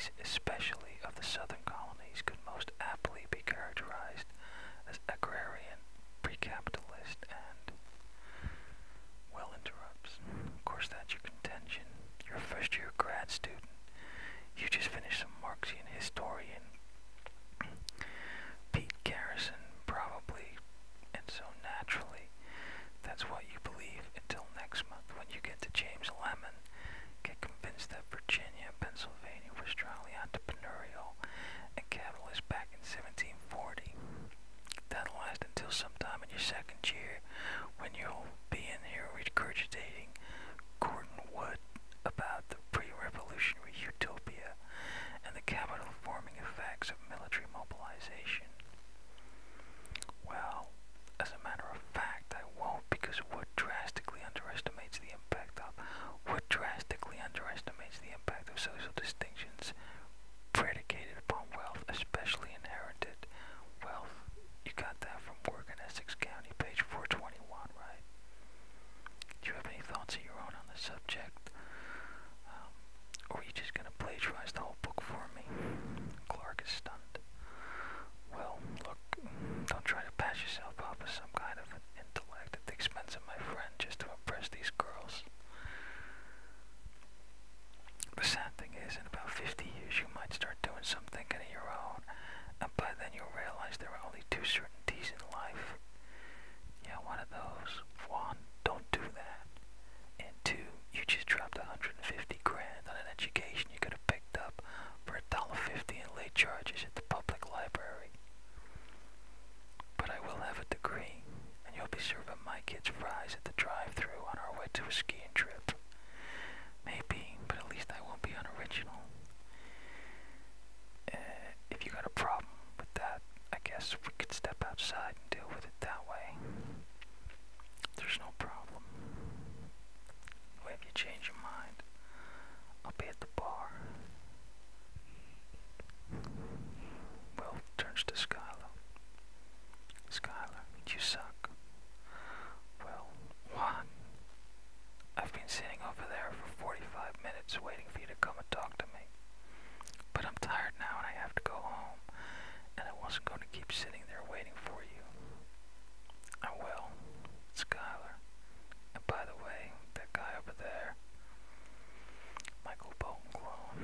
colonies, especially of the southern colonies, could most aptly be characterized as agrarian, pre-capitalist, and, well, interrupts. Of course, that's your contention. You're a first-year grad student. You just finished some Marxian historian, Pete Garrison, probably, and so naturally, that's what you believe until next month when you get to James Lemon, get convinced that Virginia and Pennsylvania were strongly entrepreneurial and capitalist back in 1740. That'll last until sometime in your second year when you'll be in here regurgitating Gordon Wood about the pre-revolutionary utopia and the capital-forming effects of military mobilization. Well, as a matter of fact, I won't, because Wood drastically underestimates the impact of social distinctions predicated upon wealth, especially inherited wealth. You got that from Work in Essex County, page 421, right? Do you have any thoughts of your own on the subject? Or are you just going to plagiarize the whole book for me? Clark is stunned. Well, look, don't try to pass yourself off as some kind of an intellect at the expense of my friend just to impress these girls. The sad thing is, in about 50 years, you might start doing some thinking of your own, and by then you'll realize there are only two certainties in life. Yeah, one of those. One, don't do that. And two, you just dropped 150 grand on an education you could have picked up for $1.50 in late charges at the public library. But I will have a degree, and you'll be serving my kids fries at the drive-thru on our way to a skiing trip. Maybe, but at least I won't be unoriginal. If you got a problem with that, I guess we could step outside and deal with it that way. There's no problem. Or if you change your mind, I'll be at the bar. Will turns to Skylar. Skylar, you suck. Well, what? I've been sitting over there for 45 minutes waiting for you to come and talk to me. But I'm tired now and I have to go home, and I wasn't going to keep sitting there waiting for you. I will, Skylar. And by the way, that guy over there, Michael Bolton clone.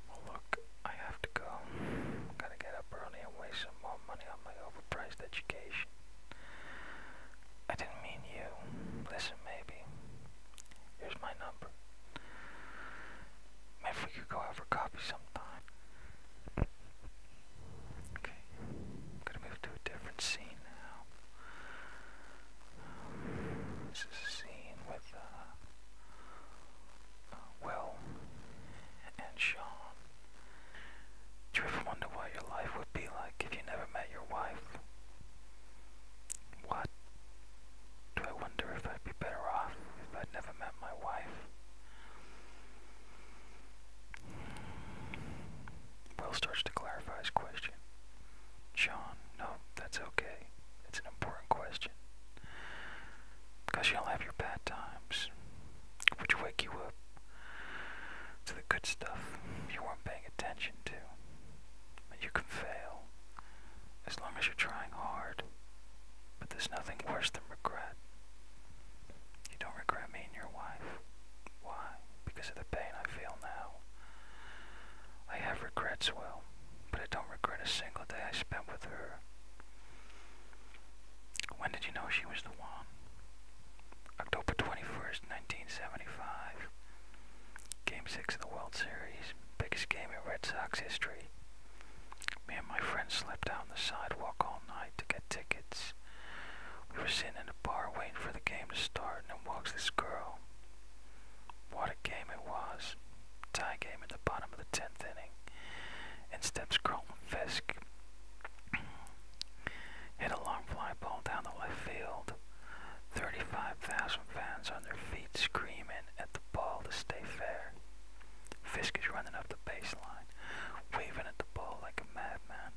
Well, look, I have to go. Gotta get up early and waste some more money on my overpriced education. I didn't mean you. Listen, maybe. Here's my number. Maybe we could go out for coffee sometime. Okay. I'm gonna move to a different scene now. This is a scene with, Will and Sean. Do you ever wonder what your life would be like if you never met your wife? What? Do I wonder if I'd be better off if I'd never met my wife? Will starts to clarify his question. Sean, no, that's okay. It's an important question. Because you'll have your bad times, which wake you up to the good stuff you weren't paying attention to. And you can fail, as long as you're trying hard. But there's nothing worse than regret. You don't regret meeting your wife. Why? Because of the pain I feel now. I have regrets, Will, but I don't regret a single day I spent with her. When did you know she was the one? October 21st, 1975. Game 6 of the World Series. Biggest game in Red Sox history. Me and my friends slept out on the sidewalk all night to get tickets. We were sitting in a bar waiting for the game to start, and in walks this girl. What a game it was. Tie game at the bottom of the 10th inning. In steps Carlton Fisk. Hit a long fly ball down the left field. 35,000 fans on their feet screaming at the ball to stay fair. Fisk is running up the baseline, waving at the ball like a madman.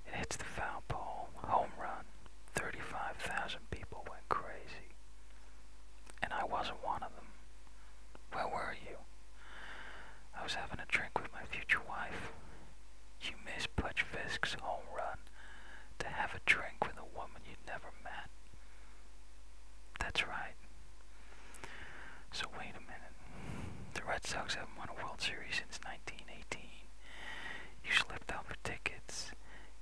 It hits the foul pole. Home run. 35,000 people went crazy. And I Red Sox haven't won a World Series since 1918. You slipped out for tickets.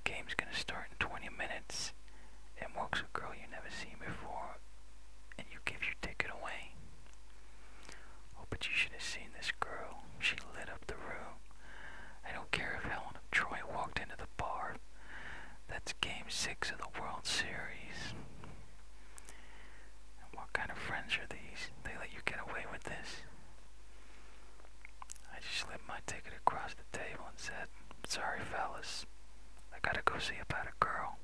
Game's gonna start in 20 minutes. And walks a girl you never seen before, and you give your ticket away. Oh, but you should have seen this girl. She lit up the room. I don't care if Helen of Troy walked into the bar. That's Game 6 of the World Series. And what kind of friends are these? They let you get away with this? I just slipped my ticket across the table and said, "Sorry, fellas. I gotta go see about a girl.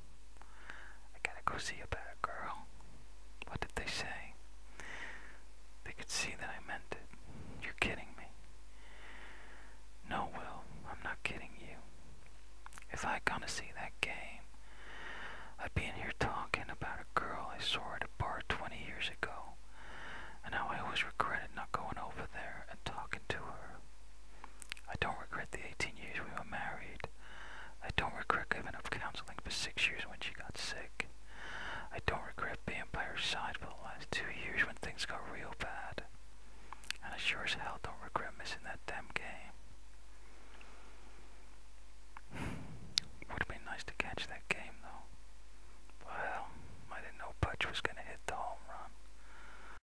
I gotta go see about a girl." What did they say? They could see that I meant it. You're kidding me. No, Will, I'm not kidding you. If I gonna see that game,